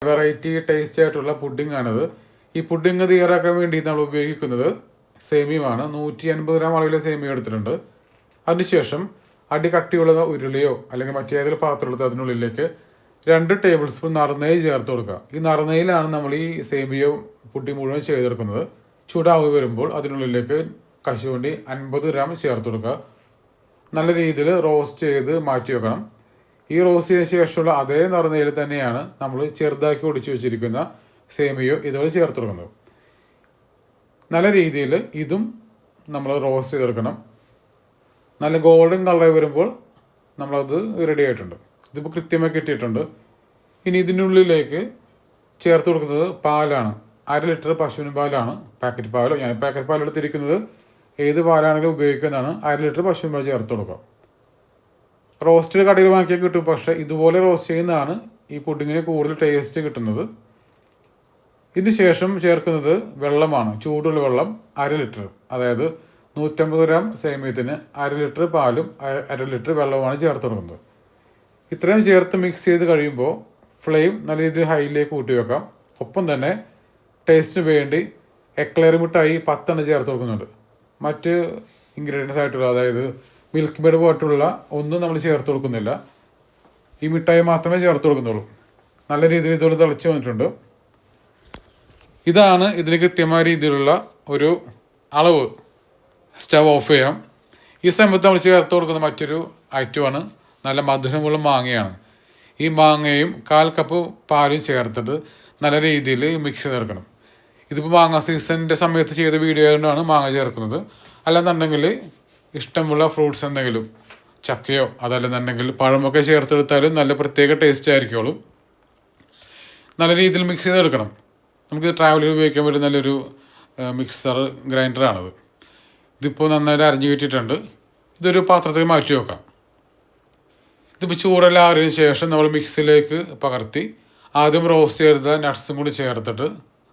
Variety taste ആയിട്ടുള്ള pudding ആണിത്. ഈ പുഡിംഗ് തയ്യാറാക്കാൻ വേണ്ടി നമ്മൾ ഉപയോഗിക്കുന്നത് സേമിയമാണ്. 150 ഗ്രാം അളവിലെ സേമിയ എടുത്തിട്ടുണ്ട്. അതിനുശേഷം അടി കട്ടിയുള്ള ഉരുളിയോ അല്ലെങ്കിൽ മറ്റേതെങ്കിലും പാത്രം എടുത്ത് അതിനുള്ളിലേക്ക് 2 ടേബിൾ സ്പൂൺ നറുനെയ്യ് ചേർത്ത് കൊടുക്കുക. ഈ നറുനെയ്യിലാണ് നമ്മൾ ഈ സേമിയ പുഡിംഗ് മുഴുവൻ ചെയ്തെടുക്കുന്നത്. ചൂടായി വരുമ്പോൾ അതിനുള്ളിലേക്ക് കശുവണ്ടി 50 ഗ്രാം ചേർത്ത് കൊടുക്കുക. നല്ല രീതിയിൽ റോസ്റ്റ് ചെയ്ത് മാറ്റി വെക്കണം. ഈ റോസ്റ്റ് ചെയ്തതിന് ശേഷമുള്ള അതേ നറുനെയ്യിൽ തന്നെയാണ് നമ്മൾ ചെറുതാക്കി ഒടിച്ചു വെച്ചിരിക്കുന്ന സേമിയോ ഇതുപോലെ ചേർത്ത് കൊടുക്കുന്നത്. നല്ല രീതിയിൽ ഇതും നമ്മൾ റോസ്റ്റ് ചെയ്തെടുക്കണം. നല്ല ഗോൾഡൻ കളറായി വരുമ്പോൾ നമ്മളത് റെഡി ആയിട്ടുണ്ട്. ഇതിപ്പോൾ കൃത്യമായി കിട്ടിയിട്ടുണ്ട്. ഇനി ഇതിനുള്ളിലേക്ക് ചേർത്ത് കൊടുക്കുന്നത് പാലാണ്. 1/2 ലിറ്റർ പശുവിൻ പാലാണ്. പാക്കറ്റ് പാലോ, ഞാൻ പാക്കറ്റ് പാൽ എടുത്തിരിക്കുന്നത് ഏത് പാലാണെങ്കിലും ഉപയോഗിക്കുന്നതാണ്. 1/2 ലിറ്റർ പശുവിൻ പാൽ ചേർത്ത് കൊടുക്കാം. റോസ്റ്റ് കടയിൽ വാങ്ങിയാൽ കിട്ടും, പക്ഷേ ഇതുപോലെ റോസ്റ്റ് ചെയ്യുന്നതാണ് ഈ പുഡിങ്ങിന് കൂടുതൽ ടേസ്റ്റ് കിട്ടുന്നത്. ഇതിന് ശേഷം ചേർക്കുന്നത് വെള്ളമാണ്. ചൂടുള്ള വെള്ളം 1/2 ലിറ്റർ, അതായത് 150 ഗ്രാം സേമിയത്തിന് 1/2 ലിറ്റർ പാലും 1/2 ലിറ്റർ വെള്ളവുമാണ് ചേർത്ത് കൊടുക്കുന്നത്. ഇത്രയും ചേർത്ത് മിക്സ് ചെയ്ത് കഴിയുമ്പോൾ ഫ്ലെയിം നല്ല രീതിയിൽ ഹൈയിലേക്ക് കൂട്ടി വെക്കാം. ഒപ്പം തന്നെ ടേസ്റ്റിന് വേണ്ടി എക്ലെയർ മിഠായി 10 ചേർത്ത് കൊടുക്കുന്നുണ്ട്. മറ്റ് ഇൻഗ്രീഡിയൻസ് ആയിട്ടുള്ള, അതായത് മിൽക്ക് മെയ്ഡ് പോയിട്ടുള്ള ഒന്നും നമ്മൾ ചേർത്ത് കൊടുക്കുന്നില്ല. ഈ മിഠായി മാത്രമേ ചേർത്ത് കൊടുക്കുന്നുള്ളൂ. നല്ല രീതിയിൽ ഇതുപോലെ തിളച്ച് വന്നിട്ടുണ്ട്. ഇതാണ് ഇതിന് കൃത്യമായ രീതിയിലുള്ള ഒരു അളവ്. സ്റ്റവ് ഓഫ് ചെയ്യാം. ഈ സമയത്ത് നമ്മൾ ചേർത്ത് കൊടുക്കുന്ന മറ്റൊരു ഐറ്റമാണ് നല്ല മധുരമുള്ള മാങ്ങയാണ്. ഈ മാങ്ങയും 1/4 കപ്പ് പാലും ചേർത്തിട്ട് നല്ല രീതിയിൽ മിക്സ് ചെയ്തെടുക്കണം. ഇതിപ്പോൾ മാങ്ങ സീസണിൻ്റെ സമയത്ത് ചെയ്ത വീഡിയോ ആയതുകൊണ്ടാണ് മാങ്ങ ചേർക്കുന്നത്. അല്ലെന്നുണ്ടെങ്കിൽ ഇഷ്ടമുള്ള ഫ്രൂട്ട്സ് എന്തെങ്കിലും, ചക്കയോ അതല്ലെന്നുണ്ടെങ്കിൽ പഴമൊക്കെ ചേർത്തെടുത്താലും നല്ല പ്രത്യേക ടേസ്റ്റ് ആയിരിക്കുള്ളൂ. നല്ല രീതിയിൽ മിക്സ് ചെയ്തെടുക്കണം. നമുക്ക് ട്രാവലിൽ ഉപയോഗിക്കാൻ പറ്റുന്ന നല്ലൊരു മിക്സർ ഗ്രൈൻഡറാണത്. ഇതിപ്പോൾ നന്നായിട്ട് അരിഞ്ഞു കിട്ടിയിട്ടുണ്ട്. ഇതൊരു പാത്രത്തിൽ മാറ്റി വെക്കാം. ഇതിപ്പോൾ ചൂടെല്ലാം ആറിയതിന് ശേഷം നമ്മൾ മിക്സിയിലേക്ക് പകർത്തി ആദ്യം റോസ്റ്റ് ചെയ്ത നട്ട്സും കൂടി ചേർത്തിട്ട്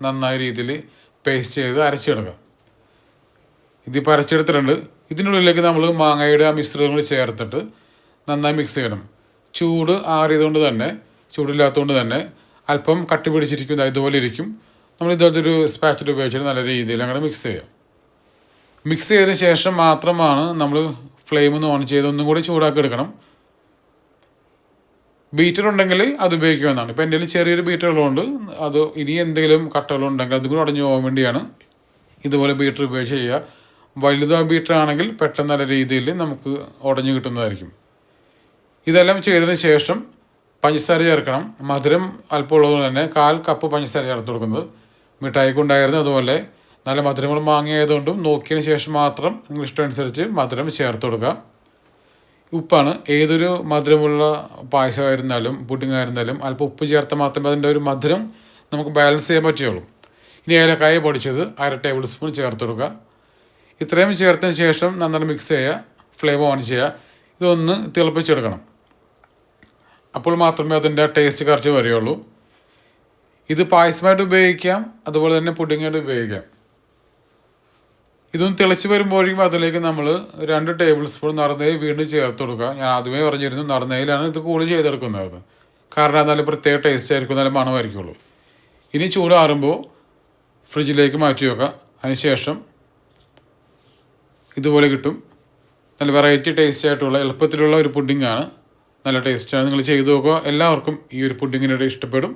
നന്നായ രീതിയിൽ പേസ്റ്റ് ചെയ്ത് അരച്ചെടുക്കാം. ഇതിപ്പോൾ അരച്ചെടുത്തിട്ടുണ്ട്. ഇതിനുള്ളിലേക്ക് നമ്മൾ മാങ്ങയുടെ ആ മിശ്രിതം കൂടി ചേർത്തിട്ട് നന്നായി മിക്സ് ചെയ്യണം. ചൂട് ആറിയതുകൊണ്ട് തന്നെ, ചൂടില്ലാത്തതുകൊണ്ട് തന്നെ അല്പം കട്ടി പിടിച്ചിരിക്കും, ഇതുപോലെ ഇരിക്കും. നമ്മൾ ഇതുപോലത്തെ ഒരു സ്പാച്ചിൽ ഉപയോഗിച്ചിട്ട് നല്ല രീതിയിൽ അങ്ങനെ മിക്സ് ചെയ്യാം. മിക്സ് ചെയ്തതിന് ശേഷം മാത്രമാണ് നമ്മൾ ഫ്ലെയിം ഒന്ന് ഓൺ ചെയ്ത് ഒന്നും കൂടി ചൂടാക്കി എടുക്കണം. ബീറ്റർ ഉണ്ടെങ്കിൽ അത് ഉപയോഗിക്കുമെന്നാണ്. ഇപ്പോൾ എൻ്റെ ചെറിയൊരു ബീറ്റർ ഉള്ളതുകൊണ്ട് അത് ഇനി എന്തെങ്കിലും കട്ടകളുണ്ടെങ്കിൽ അതും കൂടി ഉടഞ്ഞു പോകാൻ വേണ്ടിയാണ് ഇതുപോലെ ബീറ്റർ ഉപയോഗിച്ച് ചെയ്യുക. വലുതോ ബീറ്റർ ആണെങ്കിൽ പെട്ടെന്ന് നല്ല രീതിയിൽ നമുക്ക് ഉടഞ്ഞു കിട്ടുന്നതായിരിക്കും. ഇതെല്ലാം ചെയ്തതിന് ശേഷം പഞ്ചസാര ചേർക്കണം. മധുരം അല്പം ഉള്ളതുകൊണ്ട് തന്നെ 1/4 കപ്പ് പഞ്ചസാര ചേർത്ത് കൊടുക്കുന്നത്. മിഠായിക്കുണ്ടായിരുന്നു, അതുപോലെ നല്ല മധുരമുള്ള മാങ്ങയായതുകൊണ്ടും നോക്കിയതിന് ശേഷം മാത്രം നിങ്ങൾ ഇഷ്ടമനുസരിച്ച് മധുരം ചേർത്ത് കൊടുക്കുക. ഉപ്പാണ്. ഏതൊരു മധുരമുള്ള പായസമായിരുന്നാലും പുഡിംഗ് ആയിരുന്നാലും അല്പം ഉപ്പ് ചേർത്താൽ മാത്രമേ അതിൻ്റെ ഒരു മധുരം നമുക്ക് ബാലൻസ് ചെയ്യാൻ പറ്റുകയുള്ളൂ. ഇനി ഏലക്കായ പൊടിച്ചത് 1/2 ടേബിൾ സ്പൂൺ ചേർത്ത് കൊടുക്കുക. ഇത്രയും ചേർത്തതിന് ശേഷം നന്നായി മിക്സ് ചെയ്യുക. ഫ്ലെയിം ഓൺ ചെയ്യുക. ഇതൊന്ന് തിളപ്പിച്ചെടുക്കണം. അപ്പോൾ മാത്രമേ അതിൻ്റെ ടേസ്റ്റ് കറക്റ്റ് വരികയുള്ളൂ. ഇത് പായസമായിട്ട് ഉപയോഗിക്കാം, അതുപോലെ തന്നെ പുഡിങ്ങായിട്ട് ഉപയോഗിക്കാം. ഇതൊന്ന് തിളച്ച് വരുമ്പോഴേക്കും അതിലേക്ക് നമ്മൾ 2 ടേബിൾ സ്പൂൺ നറുനെയ്യ് വീണ്ടും ചേർത്ത് കൊടുക്കുക. ഞാൻ ആദ്യമേ പറഞ്ഞിരുന്നു നറുനെയ്യിലാണ് ഇത് കൂടുതൽ ചെയ്തെടുക്കുന്നത്. കാരണം നല്ല പ്രത്യേക ടേസ്റ്റ് ആയിരിക്കും, നല്ല മണമായിരിക്കുള്ളൂ. ഇനി ചൂടാറുമ്പോൾ ഫ്രിഡ്ജിലേക്ക് മാറ്റി വെക്കുക. അതിനുശേഷം ഇതുപോലെ കിട്ടും. നല്ല വെറൈറ്റി ടേസ്റ്റ് ആയിട്ടുള്ള എളുപ്പത്തിലുള്ള ഒരു പുഡിങ്ങാണ്. നല്ല ടേസ്റ്റാണ്. നിങ്ങൾ ചെയ്തു നോക്കുക. എല്ലാവർക്കും ഈ ഒരു പുഡിങ്ങിനോട് ഇഷ്ടപ്പെടും.